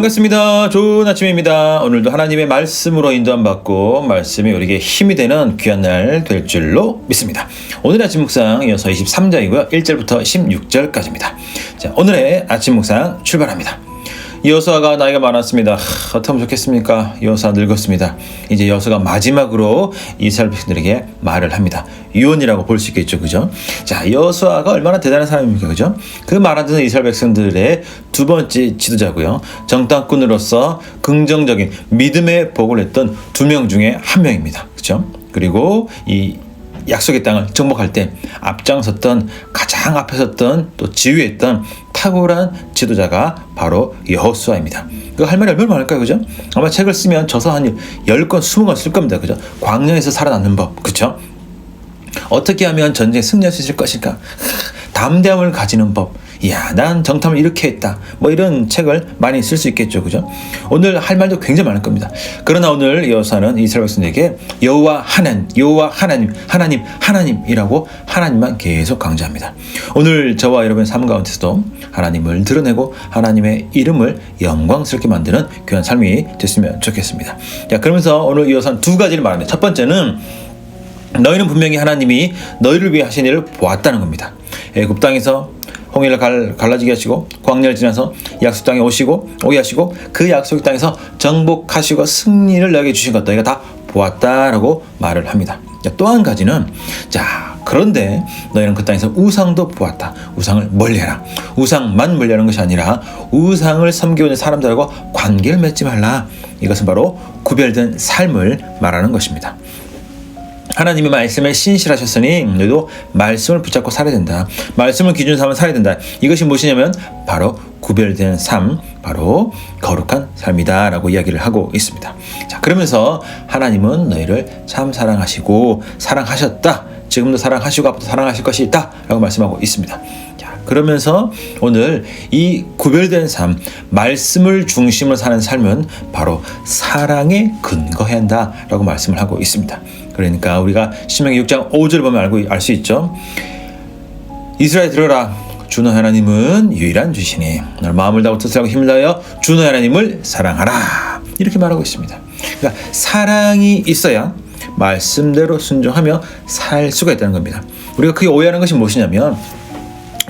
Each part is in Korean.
반갑습니다. 좋은 아침입니다. 오늘도 하나님의 말씀으로 인도함받고 말씀이 우리에게 힘이 되는 귀한 날 될 줄로 믿습니다. 오늘의 아침 묵상 이어서 23장이고요. 1절부터 16절까지입니다. 자, 오늘의 아침 묵상 출발합니다. 여호수아가 나이가 많았습니다. 어떻게 하면 좋겠습니까? 여호수아 늙었습니다. 이제 여호수아가 마지막으로 이스라엘 백성들에게 말을 합니다. 유언이라고 볼 수 있겠죠, 그죠? 자, 여호수아가 얼마나 대단한 사람입니까, 그죠? 그 말 안 듣는 이스라엘 백성들의 두 번째 지도자고요. 정탐꾼으로서 긍정적인 믿음의 복을 했던 두 명 중에 한 명입니다, 그죠? 그리고 이 약속의 땅을 정복할 때 앞장섰던 가장 앞에 섰던 또 지휘했던 탁월한 지도자가 바로 여호수아입니다. 그 할 말이 얼마나 많을까요, 그죠? 아마 책을 쓰면 저서 한 10권, 20권 쓸 겁니다, 그죠? 광야에서 살아남는 법, 그죠? 어떻게 하면 전쟁에 승리할 수 있을 것일까? 담대함을 가지는 법. 이야, 난 정탐을 이렇게 했다. 뭐 이런 책을 많이 쓸 수 있겠죠, 그죠? 오늘 할 말도 굉장히 많을 겁니다. 그러나 오늘 여호수아는 이스라엘 백성에게 여호와 하나님이라고 하나님만 계속 강조합니다. 오늘 저와 여러분의 삶 가운데서도 하나님을 드러내고 하나님의 이름을 영광스럽게 만드는 귀한 삶이 됐으면 좋겠습니다. 자, 그러면서 오늘 여호수아는 두 가지를 말합니다. 첫 번째는 너희는 분명히 하나님이 너희를 위해 하신 일을 보았다는 겁니다. 애굽 땅에서 홍해를 갈라지게 하시고 광야를 지나서 약속 땅에 오게 하시고 그 약속 땅에서 정복하시고 승리를 너에게 주신 것 너희가 다 보았다라고 말을 합니다. 또 한 가지는 그런데 너희는 그 땅에서 우상도 보았다. 우상을 멀리해라. 우상만 멀리하는 것이 아니라 우상을 섬기는 사람들하고 관계를 맺지 말라. 이것은 바로 구별된 삶을 말하는 것입니다. 하나님의 말씀에 신실하셨으니 너희도 말씀을 붙잡고 살아야 된다. 말씀을 기준 삼아 살아야 된다. 이것이 무엇이냐면 바로 구별된 삶, 바로 거룩한 삶이다 라고 이야기를 하고 있습니다. 자, 그러면서 하나님은 너희를 참 사랑하시고 사랑하셨다. 지금도 사랑하시고 앞으로도 사랑하실 것이 있다 라고 말씀하고 있습니다. 자, 그러면서 오늘 이 구별된 삶, 말씀을 중심으로 사는 삶은 바로 사랑에 근거해야 한다 라고 말씀을 하고 있습니다. 그러니까 우리가 신명기 6장 5절을 보면 알 수 있죠. 이스라엘 들어라. 주 너희 하나님은 유일한 주시니 너를 마음을 다하고 뜻을 하고 힘을 다하여 주 너희 하나님을 사랑하라. 이렇게 말하고 있습니다. 그러니까 사랑이 있어야 말씀대로 순종하며 살 수가 있다는 겁니다. 우리가 크게 오해하는 것이 무엇이냐면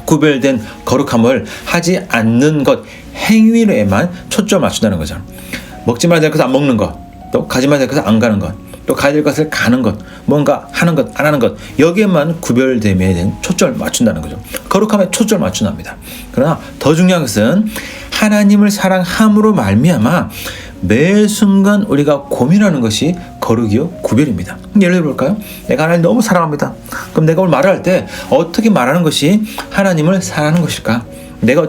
구별된 거룩함을 하지 않는 것, 행위로에만 초점을 맞춘다는 거죠. 먹지 말아야 될 것을 안 먹는 것, 또 가지 말아야 될 것을 안 가는 것, 또 가야 될 것을 가는 것, 뭔가 하는 것, 안 하는 것, 여기에만 구별됨에 대한 초점을 맞춘다는 거죠. 거룩함에 초점을 맞춘답니다. 그러나 더 중요한 것은 하나님을 사랑함으로 말미암아 매 순간 우리가 고민하는 것이 거룩이요 구별입니다. 예를 들어볼까요? 내가 하나님 너무 사랑합니다. 그럼 내가 오늘 말을 할 때 어떻게 말하는 것이 하나님을 사랑하는 것일까? 내가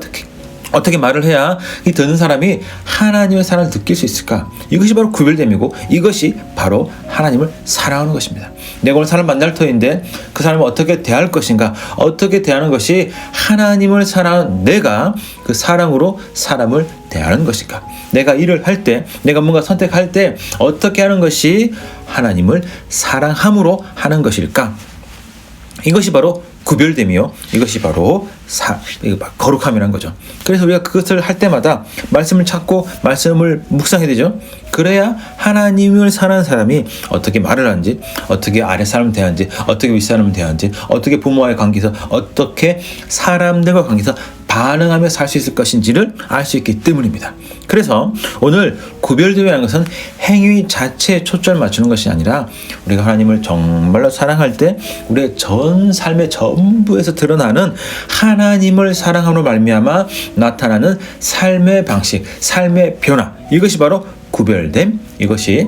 어떻게 말을 해야 이 듣는 사람이 하나님의 사랑을 느낄 수 있을까? 이것이 바로 구별됨이고 이것이 바로 하나님을 사랑하는 것입니다. 내가 오늘 사람 만날 터인데 그 사람을 어떻게 대할 것인가? 어떻게 대하는 것이 하나님을 사랑하는 내가 그 사랑으로 사람을 대하는 것일까? 내가 일을 할 때, 내가 뭔가 선택할 때 어떻게 하는 것이 하나님을 사랑함으로 하는 것일까? 이것이 바로 구별됨이요. 이것이 바로 거룩함이라는 거죠. 그래서 우리가 그것을 할 때마다 말씀을 찾고 말씀을 묵상해야 되죠. 그래야 하나님을 사랑하는 사람이 어떻게 말을 하는지, 어떻게 아래 사람을 대하는지, 어떻게 윗사람을 대하는지, 어떻게 부모와의 관계에서, 어떻게 사람들과 관계에서 반응하며 살 수 있을 것인지를 알 수 있기 때문입니다. 그래서 오늘 구별됨이라는 것은 행위 자체에 초점을 맞추는 것이 아니라 우리가 하나님을 정말로 사랑할 때 우리의 전 삶의 전부에서 드러나는 하나님을 사랑함으로 말미암아 나타나는 삶의 방식, 삶의 변화, 이것이 바로 구별됨, 이것이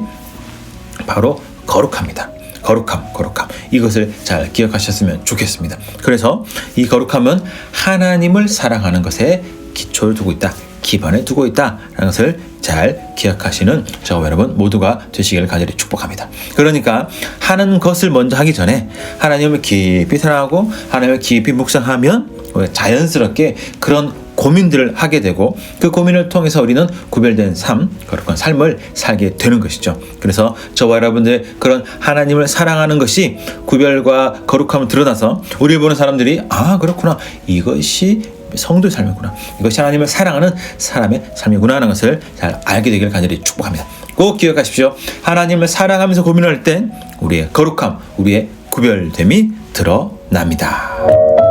바로 거룩합니다. 거룩함. 이것을 잘 기억하셨으면 좋겠습니다. 그래서 이 거룩함은 하나님을 사랑하는 것에 기초를 두고 있다. 기반을 두고 있다라는 것을 잘 기억하시는 저와 여러분 모두가 되시기를 간절히 축복합니다. 그러니까 하는 것을 먼저 하기 전에 하나님을 깊이 사랑하고 하나님을 깊이 묵상하면 자연스럽게 그런 고민들을 하게 되고 그 고민을 통해서 우리는 구별된 삶, 거룩한 삶을 살게 되는 것이죠. 그래서 저와 여러분들 그런 하나님을 사랑하는 것이 구별과 거룩함을 드러나서 우리를 보는 사람들이 그렇구나, 이것이 성도의 삶이구나. 이것이 하나님을 사랑하는 사람의 삶이구나 하는 것을 잘 알게 되기를 간절히 축복합니다. 꼭 기억하십시오. 하나님을 사랑하면서 고민할 땐 우리의 거룩함, 우리의 구별됨이 드러납니다.